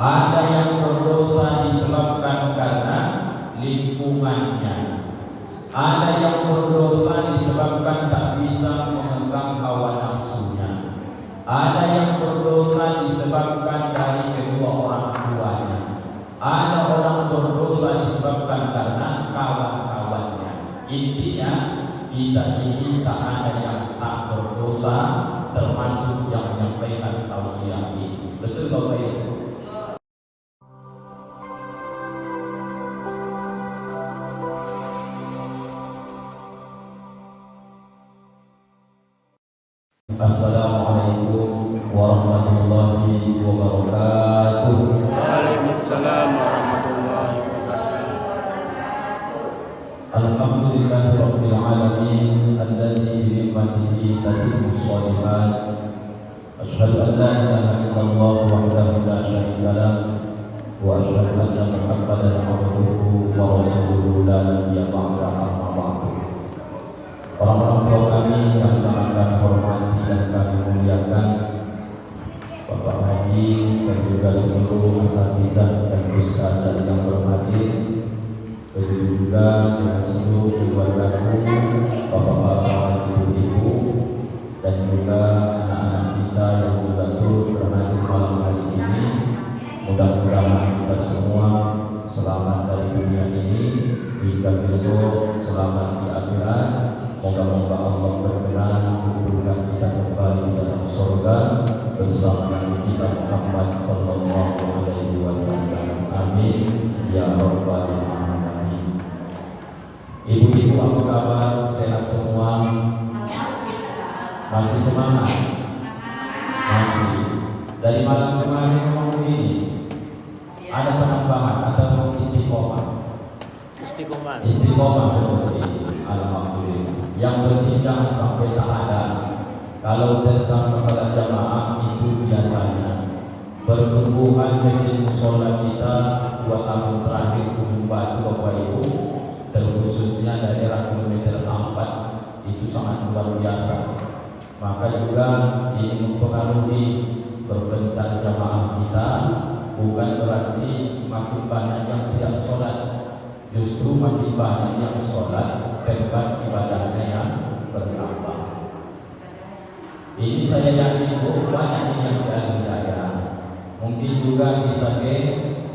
Ada yang berdosa disebabkan karena lingkungannya. Ada yang berdosa disebabkan tak bisa memegang hawa nafsunya. Ada yang berdosa disebabkan dari kedua orang tuanya. Ada orang berdosa disebabkan karena kawan-kawannya. Intinya kita ini tak ada yang tak berdosa, termasuk yang menyampaikan tausiah ini. Betul Bapak Ibu? Assalamualaikum warahmatullahi wabarakatuh. Waalaikumsalam warahmatullahi wabarakatuh. Alhamdulillahirabbil alamin alladzi bi ni'matihi tatimmu shalihat. Asyhadu an la ilaha illallah wahdahu la syarika lah wa asyhadu anna Muhammadan abduhu wa rasuluhu la nabiyya ba'dahu amma ba'du. Orang-orang tua kami yang sangat kami hormati dan kami muliakan, Bapak Haji dan juga seluruh asatidzah dan ustadzah yang berhadir, begitu juga dengan seluruh keluargaku, bapak-bapak, ibu-ibu, dan juga anak-anak kita yang juga turut berhadir malam hari ini. Mudah-mudahan kita semua selamat dari dunia ini hingga besok selamat di akhirat. Moga-moga Allah berkenan mengumpulkan kita kembali dalam surga bersama Nabi kita Muhammad sallallahu alaihi wasallam. Amin ya rabbal alamin. Ibu-ibu apa kabar? Sehat semua? Masih semangat? Masih. Dari malam kemarin ngomong begini, ada penambahan atau istiqomah? Istiqomah seperti ini. Alhamdulillah. Yang penting jangan sampai tak ada. Kalau tentang masalah jamaah itu biasanya pertumbuhan masjid musola kita 2 tahun terakhir Gunung Batu Bapak Ibu, terkhususnya daerah kilometer 4 itu sangat luar biasa. Maka juga ini mempengaruhi perbentan jamaah kita. Bukan berarti makin banyak yang tidak sholat, justru makin banyak yang sholat, tempat ibadahnya yang bertambah. Ini saya yakin banyak yang diajak. Mungkin juga bisa ke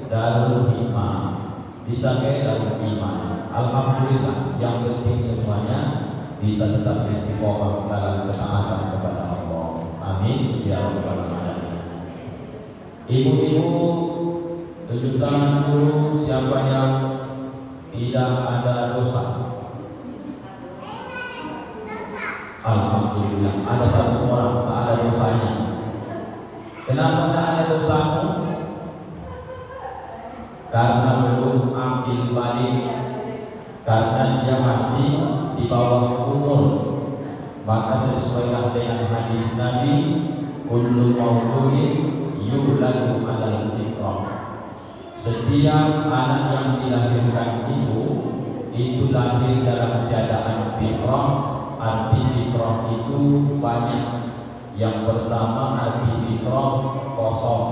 Darul Hikmah, bisa ke Darul Iman. Alhamdulillah, yang penting semuanya bisa tetap istiqomah dalam ketaatan kepada Allah. Amin ya rabbal alamin. Ibu-ibu, tunjuk tangan dulu siapa yang tidak ada dosa. Alhamdulillah, ada 1 orang tak ada dosanya. Kenapa tak ada dosamu? Karena belum ambil balik, karena dia masih di bawah umur. Maka sesuai dengan hadis Nabi, kullu mauludin yuladu 'alal fitrah. Setiap anak yang dilahirkan itu lahir dalam keadaan fitrah. Arti fitrah itu banyak. Yang pertama arti fitrah kosong.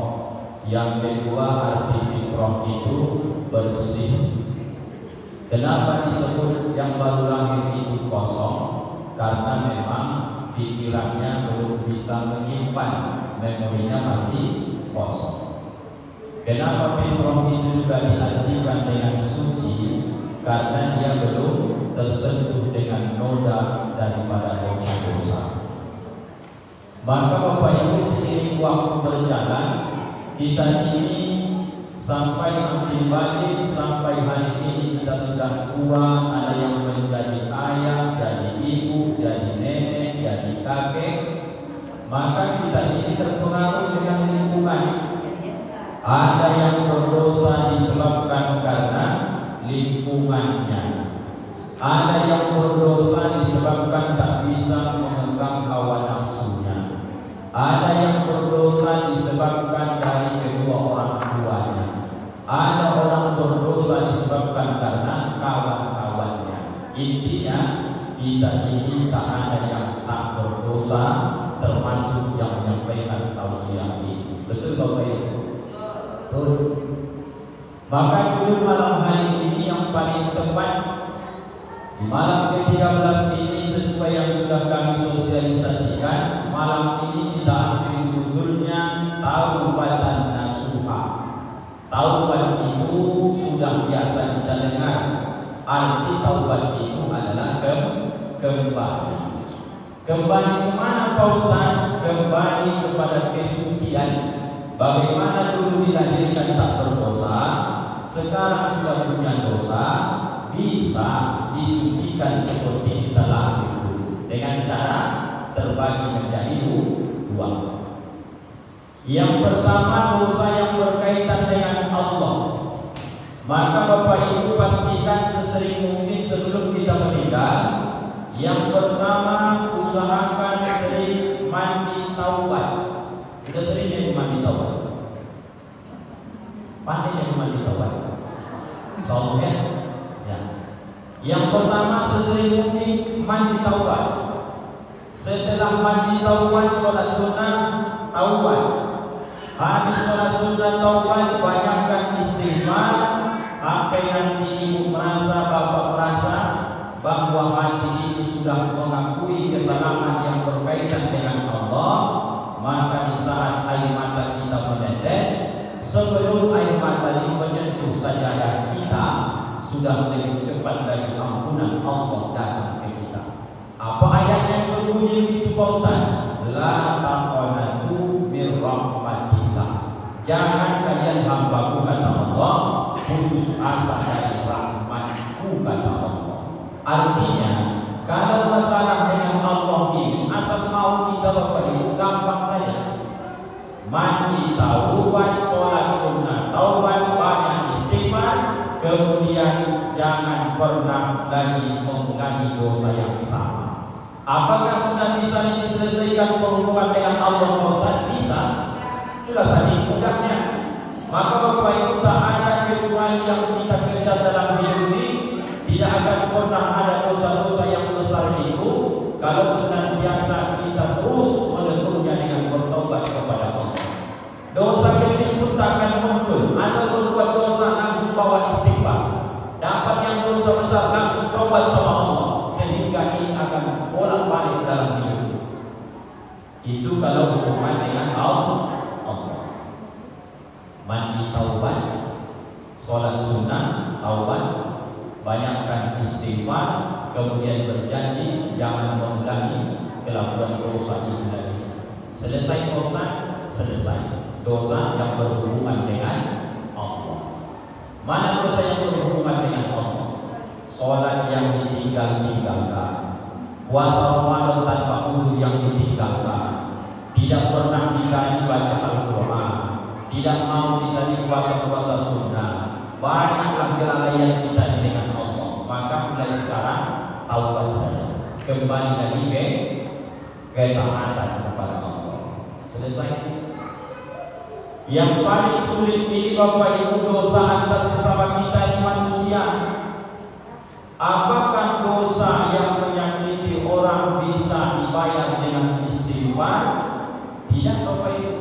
Yang kedua arti fitrah itu bersih. Kenapa disebut yang baru lahir itu kosong? Karena memang pikirannya belum bisa menyimpan, memorinya masih kosong. Kenapa fitrah itu juga diartikan dengan suci? Karena dia belum tersentuh dengan noda daripada dosa-dosa. Maka Bapak Ibu, seiring waktu berjalan, kita ini sampai ambil balik, sampai hari ini kita sudah tua. Ada yang menjadi ayah, jadi ibu, jadi nenek, jadi kakek. Maka kita ini terpengaruh dengan lingkungan. Ada yang berdosa disebabkan karena lingkungannya. Ada yang berdosa disebabkan tak bisa memegang hawa nafsunya. Ada yang berdosa disebabkan dari kedua orang tuanya. Ada orang berdosa disebabkan karena kawan-kawannya. Intinya kita ini tak ada yang tak berdosa, termasuk yang menyampaikan tausiah ini. Betul Bapak Ibu? tersebut. Maka judul malam hari ini yang paling tepat di malam ke-13 ini sesuai yang sudah kami sosialisasikan. Malam ini kita ambil judulnya Taubatan Nasuha. Taubat itu sudah biasa kita dengar. Arti taubat itu adalah kembali. Kembali ke mana Pak Ustaz? Kembali kepada kesucian. Bagaimana dulu dilahirkan tak berdosa, sekarang sudah punya dosa, bisa disucikan seperti kita lahir dengan cara terbagi menjadi dua. Yang pertama, dosa yang berkaitan dengan Allah. Maka Bapak Ibu pastikan sesering mungkin sebelum kita menikah. Yang pertama, usahakan sering mandi taubat. Sudah sering jadi mandi taubat? Pandai jadi mandi taubat? Soalnya ya. Yang pertama, sesering mungkin mandi taubat. Setelah mandi taubat, sholat sunnah taubat. Habis sholat sunnah taubat, banyakkan istighfar. Sampai nanti ibu merasa, bapak merasa bahwa hati ini sudah mengakui kesalahan yang berkaitan dengan Allah, maka di saat air mata kita menetes, sebelum air mata ini menyentuh sajadah kita, sudah lebih cepat dari ampunan Allah datang ke kita. Apa ayat yang berbunyi itu Pak Ustaz? La taqnatu min rahmatillah. Jangan kalian hambaku kata Allah putus asa dari rahmatku kata Allah. Artinya, kalau masalah dengan Allah ini asal mau kita Bapak Ibu gampang saja. Mandi taubat, sholat sunnah taubat, banyak istighfar, kemudian jangan pernah lagi mengulangi dosa yang sama. Apakah sudah bisa diselesaikan perhubungan dengan Allah Ustaz? Bisa. Itulah saking mudahnya. Maka Bapak Ibu tak ada kecuali yang kita kejar dalam hidup ini. Tidak akan pernah ada dosa-dosa yang besar itu kalau senantiasa kita terus menegurnya dengan bertobat kepada Allah. Dosa kecil pun tak akan muncul. Asal berbuat dosa langsung bawa istighfar. Dapat yang dosa besar langsung tobat sama Allah. Sehingga ini akan bolak-balik dalam hidup. Itu kalau hubungan dengan Allah. Mandi taubat, sholat sunnah taubat, banyakkan istighfar, kemudian berjanji jangan mengulangi kelakuan dosa itu lagi. Selesai dosa, selesai dosa yang berhubungan dengan Allah. Mana dosa yang berhubungan dengan Allah? Sholat yang ditinggalkan, puasa Ramadan tanpa uzur yang ditinggalkan, tidak pernah bisa dibaca Al-Quran, tidak mau kita di puasa-puasa sunnah, banyaklah kelalaian kita dengan Allah. Maka mulai sekarang taubat saja, kembali lagi ke ketaatan kepada Allah. Selesai. Yang paling sulit ini Bapak Ibu dosa antar sesama kita di manusia. Apakah dosa yang menyakiti orang bisa dibayar dengan istighfar? Tidak Bapak Ibu.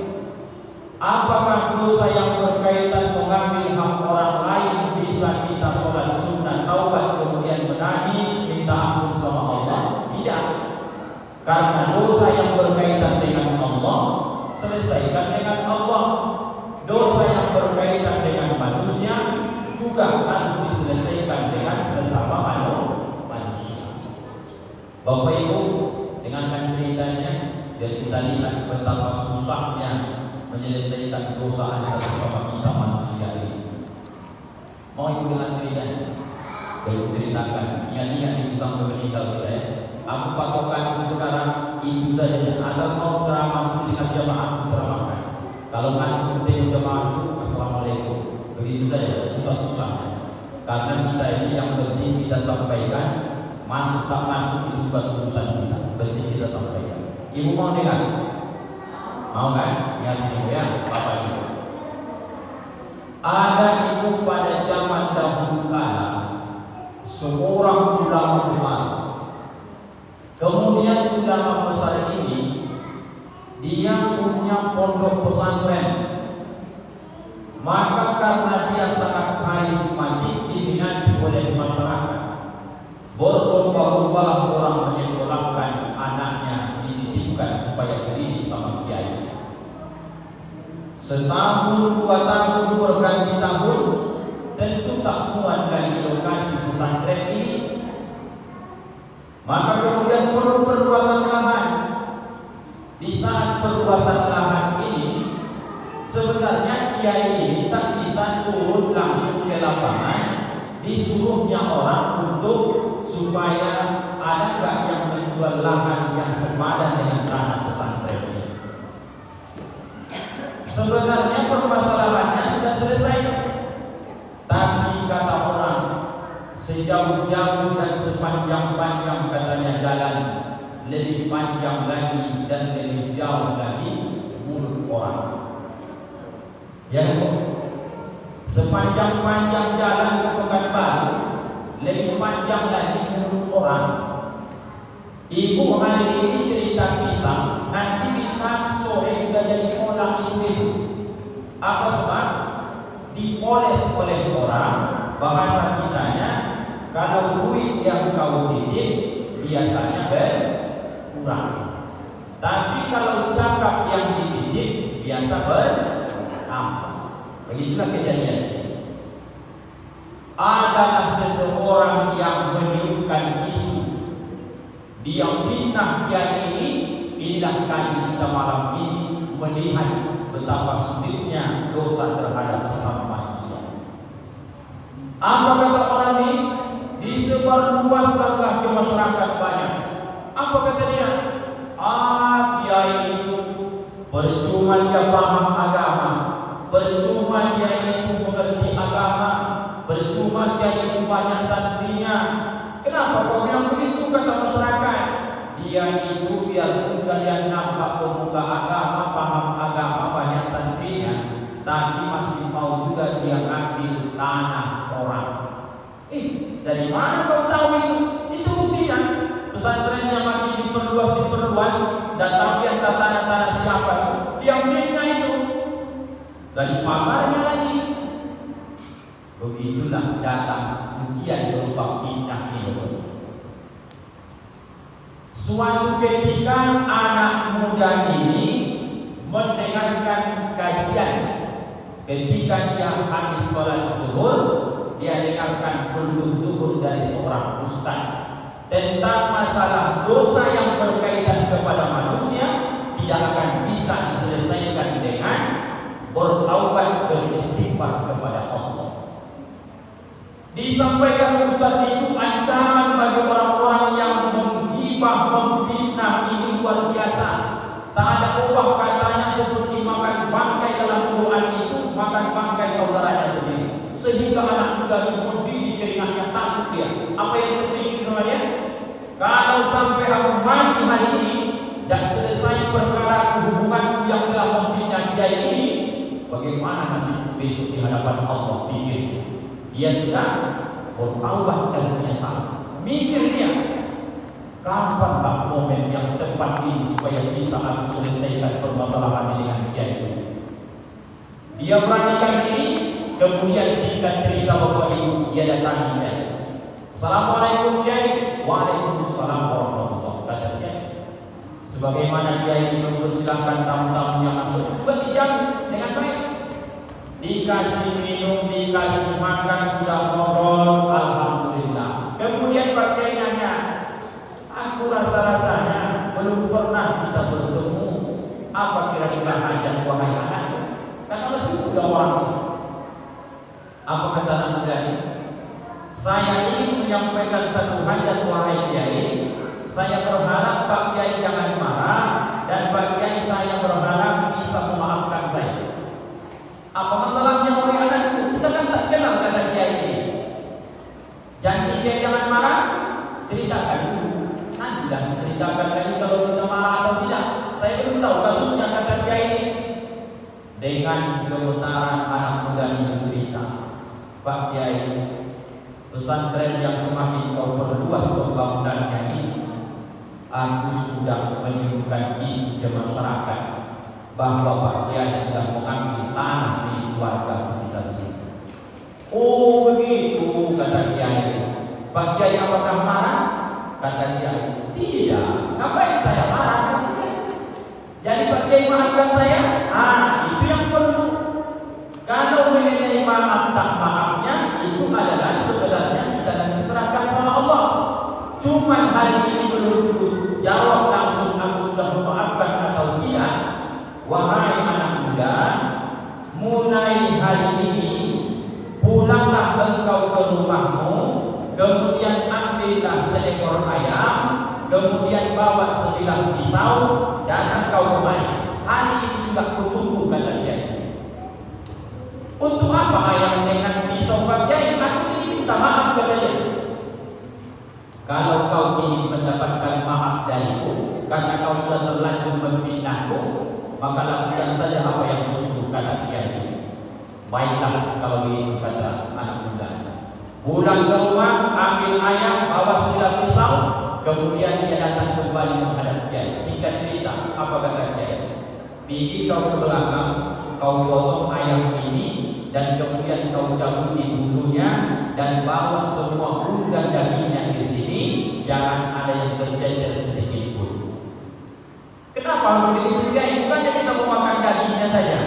Apakah dosa yang berkaitan mengambil hak orang lain bisa kita sholat sunnah taubat kemudian menangis minta ampun sama Allah? Tidak. Karena dosa yang berkaitan dengan Allah selesaikan dengan Allah. Dosa yang berkaitan dengan manusia juga harus diselesaikan dengan sesama manusia. Bapak Ibu, dengan ceritanya jadi kita lihat betapa susahnya menyelesaikan dosa antara sesama kita manusia ini. Mau ibu dengan ceritanya? Ibu ceritakan. Ingat-ingat ibu sampai meninggal kita ya. Aku patokan sekarang ibu saja. Asal mau ceramah dengan jamaah ceramahkan. Kalau kan penting jamaah itu assalamualaikum. Begitu saja. Susah-susahnya. Karena kita ini yang penting kita sampaikan. Masuk tak masuk itu bukan urusan kita. Penting kita sampaikan. Ibu mau dengar? Mau kan? Ya sini ya, Bapak Ibu. Ada ibu pada zaman dahulu kala, seorang ulama besar. Kemudian ulama besar ini dia punya pondok pesantren. maka karena dia sangat karismatik diminati oleh masyarakat, berlomba-lomba orang menyekolahkan anaknya, dititipkan supaya berdiri sama kiai. Setahun, 2 tahun, berganti tahun, tentu tak muat lagi lokasi pesantren ini. Maka kemudian perlu perluasan lahan. Di saat perluasan lahan ini, sebenarnya kiai ini tak bisa turun langsung ke lapangan, disuruhnya orang untuk supaya ada nggak yang menjual lahan yang sepadan dengan tanah pesantren ini. Sebenarnya permasalahannya sudah selesai, tapi kata orang, sejauh-jauh dan sepanjang-panjang katanya jalan, lebih panjang lagi dan lebih jauh lagi mulut orang. Ya, sepanjang-panjang jalan ke Pekanbaru, lebih panjang lagi mulut orang. Ibu hari ini cerita pisang, nanti bisa sore sudah jadi orang itu. Apa sebab? Dipoles oleh orang. Bahasa kitanya, kalau duit yang kau titip biasanya berkurang, tapi kalau cakap yang dititip biasa bertambah. Begitulah kejadian. Adalah seseorang yang meniupkan isu, dia fitnah kiai ini. Inilah kaji kita malam ini, melihat betapa sulitnya dosa terhadap sesama manusia. Apa kata orang ini? Disebarluaskanlah ke masyarakat banyak. Apa kata dia? Kiai itu percuma dia paham agama, percuma dia itu mengerti agama, percuma dia itu banyak santrinya. Kenapa kau bilang begitu? Kata masyarakat. Dia itu biarpun kalian nampak pemuka agama, paham agama, banyak santrinya, tapi masih mau juga dia ambil tanah orang. Dari mana kau tahu itu? Itu buktinya. Pesantrennya makin diperluas, datang yang tanah-tanah siapa itu? Dia miliknya itu. Dari pagarnya lagi. Begitulah datang ujian berupa fitnah ini. Suatu ketika anak muda ini mendengarkan kajian. Ketika dia habis sholat zuhur, dia dengarkan kultum zuhur dari seorang ustaz tentang masalah dosa yang berkaitan kepada manusia tidak akan bisa diselesaikan dengan bertaubat beristighfar kepada Allah. Disampaikan ustaz itu ancaman bagi orang-orang yang menghibah, memfitnah, ini luar biasa. Tak ada ubah katanya, seperti makan bangkai dalam Quran itu, makan bangkai saudaranya sendiri. Sehingga anak muda itu berdiri keringatnya, takut dia. Apa yang terjadi sama dia? Kalau sampai aku mati hari ini dan selesai perkara hubunganku yang telah memfitnah dia ini, bagaimana nasib besok di hadapan Allah? Pikir dia sudah bertaubat dan menyesal. Mikir dia, kapanlah momen yang tepat ini supaya bisa aku selesaikan permasalahan ini dengan dia itu. Dia perhatikan diri, kemudian singkat cerita bapak ibu, dia datangi dia. Assalamualaikum Kiai. Waalaikumsalam warahmatullahi wabarakatuh. Sebagaimana dia ini mempersilahkan tamu-tamu yang masuk, juga dijamin dengan baik. Dikasih minum, dikasih makan, sudah ngobrol, alhamdulillah. Kemudian Pak Kiai nanya, aku rasa-rasanya belum pernah kita bertemu. Apa kira-kira hajat wahai anak? Karena masih muda orang. Apa kata anak muda ini? Saya ingin menyampaikan satu hajat wahai Kiai. Saya berharap Pak Kiai jangan marah, dan Pak Kiai saya berharap bisa memaafkan saya. Apa masalahnya wahai anakku? Kita kan tak kenal kata Kiai ini. Jangan Kiai jangan marah, ceritakan dulu. Nanti dan ceritakan lagi kalau kita marah atau tidak. Saya belum tahu kasusnya kata Kiai ini. Dengan gemetaran anak muda ini cerita, Pak Kiai, pesantren yang semakin kau perluas pembangunannya ini, aku sudah menunjukkan isu ke masyarakat bahwa Pak Kiai sudah mengambil tanah di warga minta maafnya itu adalah sebenarnya kita dan diserahkan sama Allah. Cuman hal ini belum jawab langsung aku sudah memaafkan atau tidak. Wahai anak muda, mulai hari ini pulanglah engkau ke rumahmu, kemudian ambillah seekor ayam, kemudian bawa sebilah pisau dan engkau kembali. Hari ini juga kutunggu, kata dia. Untuk apa ayam dengan pisau pakai? Aku sini minta maaf, kata dia. Kalau kau ingin mendapatkan maaf dariku karena kau sudah terlanjur memfitnahku, maka lakukan saja apa yang kusuruh, kata dia. Baiklah kalau begitu, kata anak muda. Pulang ke rumah, ambil ayam, bawa sebilah pisau, kemudian dia datang kembali menghadap Kiai. Singkat cerita, apa kata Kiai? Pergi kau ke belakang, kau potong ayam ini, dan kemudian kau cabuti bulunya dan bawa semua bulu dan dagingnya ke sini. Jangan ada yang tercecer sedikit pun. Kenapa harus begitu, Kiai? Bukannya kita mau makan dagingnya saja?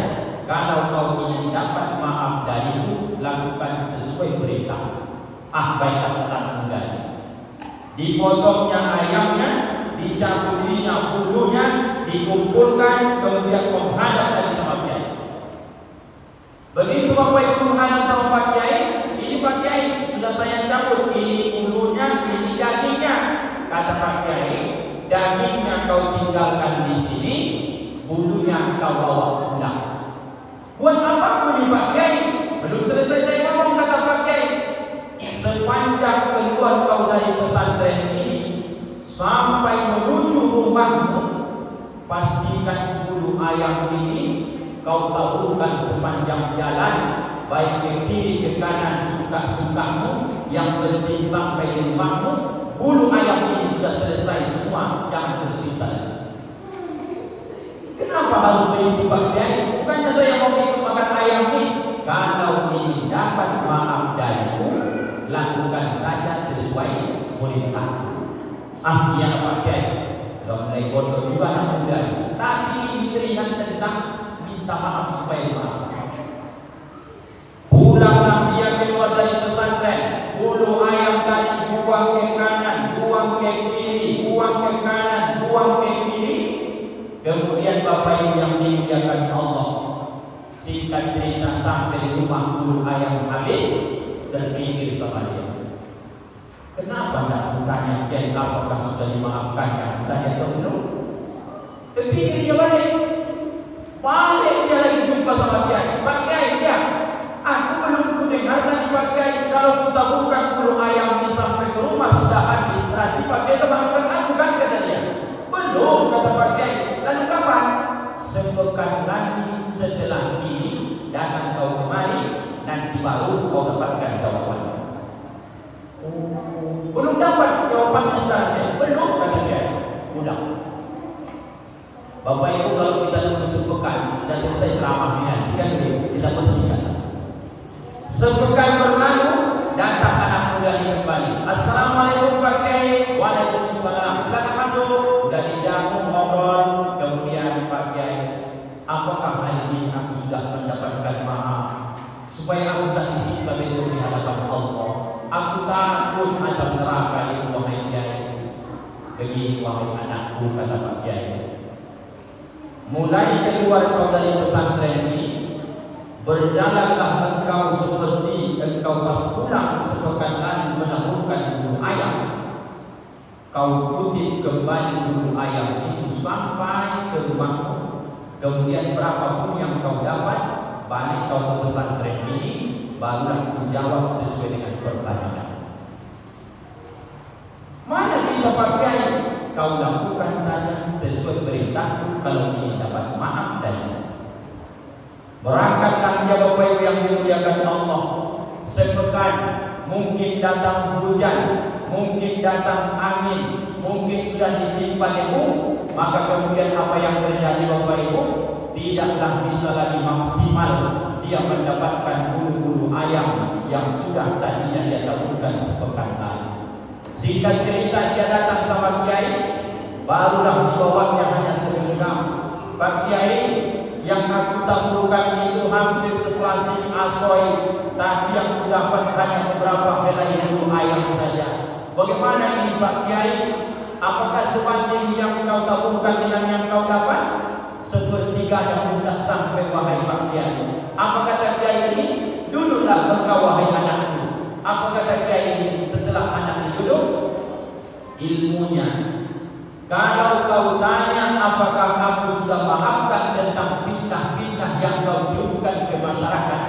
Kalau kau ingin dapat maaf dariku, lakukan sesuai perintah. Baiklah, kata muda. Dipotongnya ayamnya, dicabutinya bulunya, dikumpulkan, kemudian menghadap lagi sama Kiai. Begitu Bapak Ibu menghadap sama Pak Kiai, ini Pak Kiai sudah saya cabut, ini bulunya, ini dagingnya. Kata Pak Kiai, dagingnya kau tinggalkan di sini, bulunya kau bawa pulang. Buat apa ini Pak Kiai? Belum selesai saya ngomong, kata Pak Kiai. Sepanjang keluar kau dari pesantren ini sampai menuju rumahmu, pastikan bulu ayam ini kau taburkan sepanjang jalan, baik ke kiri ke kanan suka-sukamu. Yang penting sampai di rumahmu, bulu ayam ini sudah selesai semua, jangan tersisa. Kenapa harus begitu Pak Kiai? Bukannya saya mau ikut makan ayam ini. Kalau ingin dapat maaf dariku, lakukan saja sesuai perintah. Iya Pak Kiai, sudah mulai bodoh juga anak muda. Tapi ini teringat tentang minta maaf supaya maaf. Pulanglah dia keluar dari pesantren, bulu ayam tadi buang ke kanan, buang ke kiri, buang ke kanan, buang ke kiri. Kemudian Bapak Ibu yang dimuliakan Allah, singkat cerita sampai di rumah bulu ayam habis, terpikir sama dia. Kenapa tak bertanya Kiai apakah sudah dimaafkan? Tanya atau belum? Terpikir dia balik. Balik dia lagi jumpa sama Kiai. Pak Kiai, ya, aku belum mendengar dari Pak Kiai kalau kita bukan bulu ayam ini sampai ke rumah sudah habis. Berarti Pak Kiai maafkan aku, kan, kata dia. Belum, kata Pak Kiai. Lalu kapan? Sepekan lagi setelah ini datang kau kemari, nanti baru kau dapatkan jawabannya. Belum dapat jawabannya sekarang, belum, kata dia. Udah. Bapak Ibu, kalau kita tunggu sepekan, sudah selesai ceramahnya, kita bersihkan. Sepekan berlalu, datang anak muda ini kembali. Assalamualaikum Pak Kiai. Waalaikumsalam. Silakan masuk. Sudah dijamu ngobrol. Kemudian Pak Kiai, apakah hari ini aku sudah mendapatkan maaf supaya aku tak disiksa besok di hadapan Allah? Aku takut azab neraka itu, wahai Kiai. Begini wahai anakku, kata Pak Kiai. Mulai keluar kau dari pesantren ini, berjalanlah engkau seperti engkau pas pulang sepekan lalu menemukan bulu ayam. Kau kutip kembali bulu ayam itu sampai ke rumahmu. Kemudian berapapun yang kau dapat, balik kau ke pesantren ini, barulah menjawab sesuai dengan pertanyaan. Mana bisa Pak Kiai? Kau lakukan saja sesuai perintahku kalau ingin dapat maaf darimu. Berangkatlah dia Bapak Ibu yang dimuliakan Allah. Sepekan mungkin datang hujan, mungkin datang angin, mungkin sudah ditimpa debu, maka kemudian apa yang terjadi Bapak Ibu? Tidaklah bisa lagi maksimal dia mendapatkan bulu-bulu ayam yang sudah tadinya dia taburkan sepekan lalu. Singkat cerita, dia datang sama Kiai, barulah dibawanya hanya segenggam. Pak Kiai, yang aku taburkan itu hampir seplastik asoy, tapi yang kudapat hanya beberapa helai bulu ayam saja. Bagaimana ini Pak Kiai? Apakah sebanding yang kau tabungkan dengan yang kau dapat? Sepertiga dan pun tak sampai, wahai Pak Kiai. Apa kata Kiai ini? Duduklah engkau wahai anakku. Apa kata Kiai ini setelah anaknya duduk? Ilmunya. Kalau kau tanya apakah aku sudah maafkan tentang fitnah-fitnah yang kau tiupkan ke masyarakat,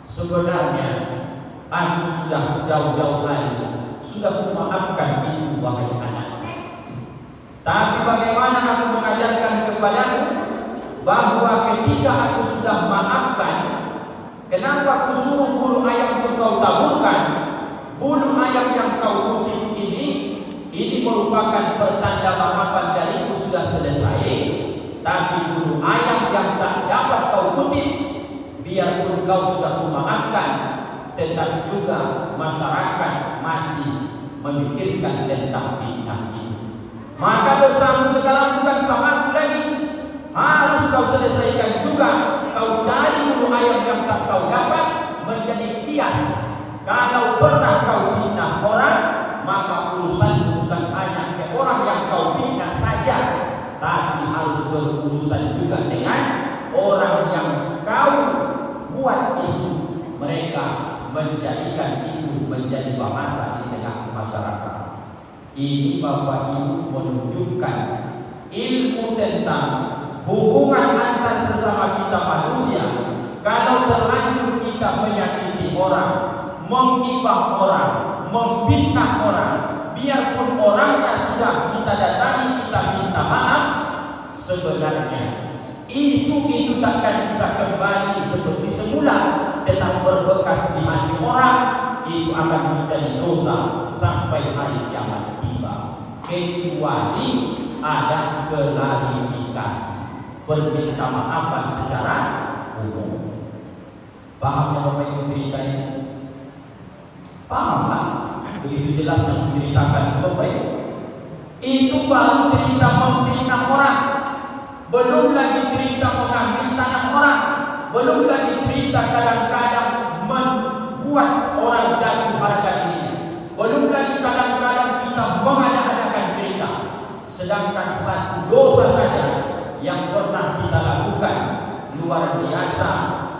sebenarnya aku sudah jauh-jauh hari sudah memaafkan itu wahai anak. Tapi bagaimana aku mengajarkan kepadamu bahwa ketika aku sudah maafkan, kenapa aku suruh bulu ayam itu kau taburkan? Bulu ayam yang kau kutip ini merupakan pertanda maafan dariku sudah selesai. Tapi bulu ayam yang tak dapat kau kutip, biarpun kau sudah memaafkan, tetapi juga masyarakat masih memikirkan tentang fitnah ini. Maka dosamu sekarang bukan sama aku lagi, harus kau selesaikan juga. Kau cari bulu ayam yang tak kau dapat menjadi kias. Kalau pernah kau fitnah orang, maka urusan bukan hanya ke orang yang kau fitnah saja, tapi harus berurusan juga dengan orang yang kau buat isu. Mereka menjadikan itu menjadi bahasa di tengah masyarakat. Ini Bapak Ibu menunjukkan ilmu tentang hubungan antar sesama kita manusia. Kalau terlanjur kita menyakiti orang, menggibah orang, memfitnah orang, biarpun orangnya sudah kita datangi, kita minta maaf, sebenarnya isu itu takkan bisa kembali seperti semula, tetap berbekas di hati orang. Itu akan menjadi dosa sampai hari kiamat tiba, kecuali ada klarifikasi, perminta maafan secara umum. Pahamnya Bapak Ibu cerita ini? Paham lah? Begitu jelas yang menceritakan Bapak Ibu. Itu baru cerita memfitnah orang, belum lagi cerita mengambil tanah orang, belum lagi cerita kadang-kadang membuat orang jatuh harga diri, belum lagi kadang-kadang kita mengada-adakan cerita. Sedangkan satu dosa saja yang pernah kita lakukan luar biasa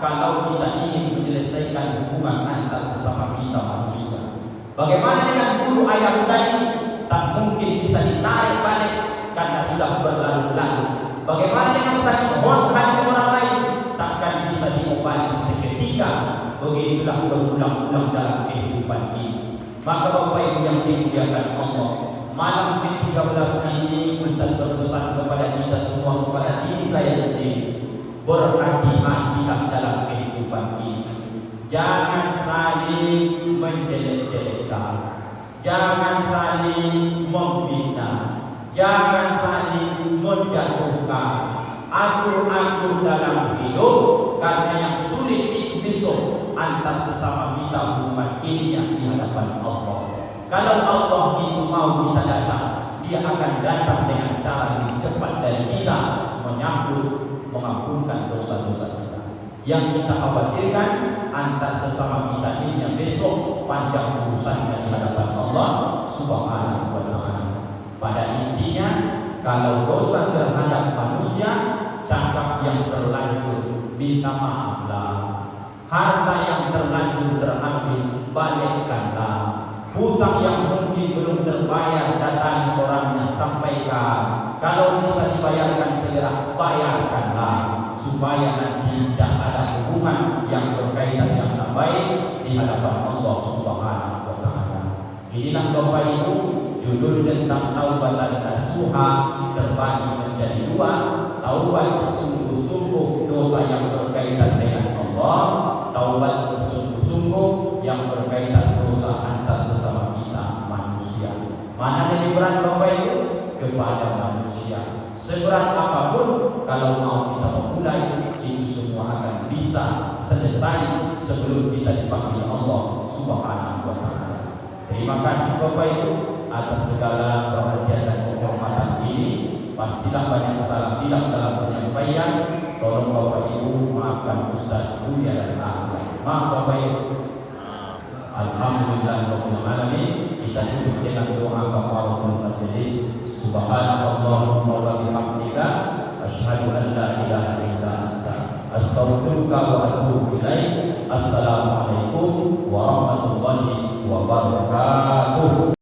kalau kita ingin menyelesaikan hubungan antar sesama kita manusia. Bagaimana dengan bulu ayam tadi? Tak mungkin bisa ditarik balik karena sudah berlalu-lalu. Bagaimana dengan sakit hati orang lain? Takkan bisa diobati seketika. Begitulah berulang-ulang dalam kehidupan ini. Maka Bapak Ibu yang dimuliakan Allah, malam ke-13 ini Ustaz berpesan kepada kita semua, kepada diri saya sendiri, berhati-hatilah dalam kehidupan ini. Jangan saling menjelek-jelekkan, jangan saling memfitnah, jangan saling menjatuhkan. Atur-atur dalam hidup, karena yang sulit itu besok antar sesama kita umat ini yang di hadapan Allah. Kalau Allah itu mau kita datang, Dia akan datang dengan cara yang cepat dari kita menyambut, mengampunkan dosa-dosa kita. Yang kita khawatirkan antar sesama kita ini yang besok panjang urusannya di hadapan Allah Subhanahu wa Ta'ala. Pada intinya, kalau dosa terhadap manusia, cakap yang terlanjur minta maaflah. Harta yang terlanjur terambil, balikkanlah. Hutang yang mungkin belum terbayar, datangi orangnya, sampaikan. Kalau bisa dibayarkan segera, bayarkanlah, supaya nanti tidak ada hubungan yang berkaitan yang tak baik di hadapan Allah Subhanahu wa Ta'ala. Inilah Bapak Ibu, judul tentang taubat nasuha terbagi menjadi dua. Taubat sungguh-sungguh dosa yang berkaitan dengan Allah, taubat bersungguh-sungguh yang berkaitan dosa antar sesama kita manusia. Mana yang berat Bapak Ibu? Kepada manusia. Seberat apapun, kalau mau kita memulai, itu semua akan bisa selesai sebelum kita dipanggil Allah Subhanahu wa Ta'ala. Terima kasih Bapak Ibu atas segala perhatian dan penghormatan ini. Pastilah banyak salah hilaf dalam penyampaian. Tolong Bapak Ibu maafkan Ustaz Buya dan Ahmad. Maaf Bapak Ibu. Alhamdulillahirabbil alamin. Kita tutup dengan doa kafaratul majelis. Subhanallahumma wa bihamdika asyhadu an la ilaha illa anta astaghfiruka wa atubu ilaik. Assalamualaikum warahmatullahi wabarakatuh.